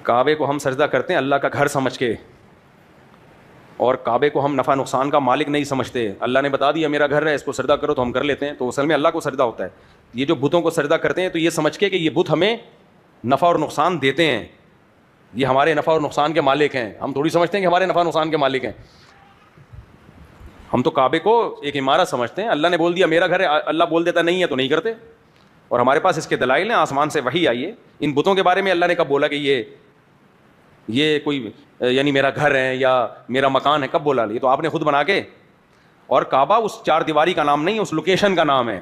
کعبے کو ہم سجدہ کرتے ہیں اللہ کا گھر سمجھ کے, اور کعبے کو ہم نفع نقصان کا مالک نہیں سمجھتے. اللہ نے بتا دیا میرا گھر ہے, اس کو سجدہ کرو, تو ہم کر لیتے ہیں. تو اصل میں اللہ کو سجدہ ہوتا ہے. یہ جو بتوں کو سجدہ کرتے ہیں تو یہ سمجھ کے کہ یہ بت ہمیں نفع اور نقصان دیتے ہیں, یہ ہمارے نفع اور نقصان کے مالک ہیں. ہم تھوڑی سمجھتے ہیں کہ ہمارے نفع نقصان کے مالک ہیں. ہم تو کعبے کو ایک عمارت سمجھتے ہیں. اللہ نے بول دیا میرا گھر ہے, اللہ بول دیتا نہیں ہے تو نہیں کرتے. اور ہمارے پاس اس کے دلائل ہیں, آسمان سے وحی آئی ہے. ان بتوں کے بارے میں اللہ نے کب بولا کہ یہ کوئی یعنی میرا گھر ہے یا میرا مکان ہے, کب بولا؟ یہ تو آپ نے خود بنا کے. اور کعبہ اس چار دیواری کا نام نہیں, اس لوکیشن کا نام ہے,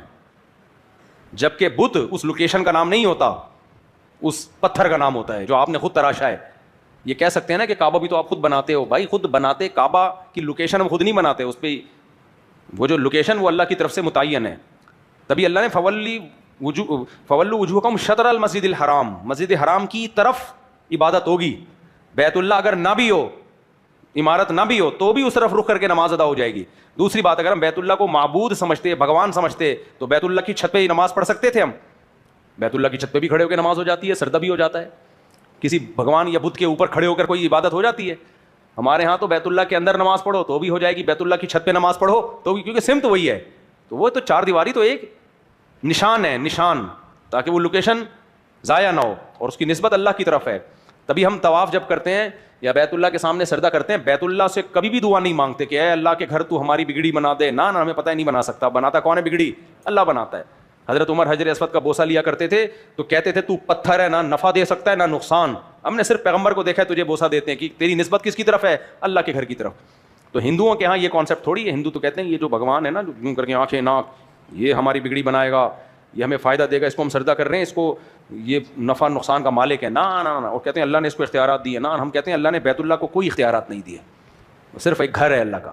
جبکہ بت اس لوکیشن کا نام نہیں ہوتا, اس پتھر کا نام ہوتا ہے جو آپ نے خود تراشا ہے. یہ کہہ سکتے ہیں نا کہ کعبہ بھی تو آپ خود بناتے ہو. بھائی خود بناتے, کعبہ کی لوکیشن ہم خود نہیں بناتے, اس پہ وہ جو لوکیشن وہ اللہ کی طرف سے متعین ہے. تبھی اللہ نے فولوا وجوہکم شطر المسجد الحرام, مسجد حرام کی طرف عبادت ہوگی. بیت اللہ اگر نہ بھی ہو, عمارت نہ بھی ہو, تو بھی اس طرف رخ کر کے نماز ادا ہو جائے گی. دوسری بات, اگر ہم بیت اللہ کو معبود سمجھتے, بھگوان سمجھتے, تو بیت اللہ کی چھت پہ ہی نماز پڑھ سکتے تھے. ہم بیت اللہ کی چھت پہ بھی کھڑے ہو کے نماز ہو جاتی ہے, سجدہ بھی ہو جاتا ہے. کسی بھگوان یا بت کے اوپر کھڑے ہو کر کوئی عبادت ہو جاتی ہے. ہمارے ہاں تو بیت اللہ کے اندر نماز پڑھو تو بھی ہو جائے گی, بیت اللہ کی چھت پہ نماز پڑھو تو بھی, کیونکہ سمت وہی ہے. تو وہ تو چار دیواری تو ایک نشان ہے, نشان, تاکہ وہ لوکیشن ضائع نہ ہو, اور اس کی نسبت اللہ کی طرف ہے. تبھی ہم طواف جب کرتے ہیں یا بیت اللہ کے سامنے سجدہ کرتے ہیں, بیت اللہ سے کبھی بھی دعا نہیں مانگتے کہ اے اللہ کے گھر تو ہماری بگڑی بنا دے. نہ ہمیں پتہ ہی نہیں بنا سکتا. بناتا کون ہے بگڑی؟ اللہ بناتا ہے. حضرت عمر حجر اسود کا بوسہ لیا کرتے تھے تو کہتے تھے تو پتھر ہے, نہ نفع دے سکتا ہے نہ نقصان. ہم نے صرف پیغمبر کو دیکھا ہے تجھے بوسہ دیتے ہیں, کہ تیری نسبت کس کی طرف ہے؟ اللہ کے گھر کی طرف. تو ہندوؤں کے ہاں یہ کانسیپٹ تھوڑی ہے. ہندو تو کہتے ہیں یہ جو بھگوان ہے نا, جو یوں کر کے آنکھیں ناک, یہ ہماری بگڑی بنائے گا, یہ ہمیں فائدہ دے گا, اس کو ہم سجدہ کر رہے ہیں, اس کو یہ نفع نقصان کا مالک ہے. نہ اور کہتے ہیں اللہ نے اس کو اختیارات دیے. نہ, ہم کہتے ہیں اللہ نے بیت اللہ کو کوئی اختیارات نہیں دیے, صرف ایک گھر ہے اللہ کا.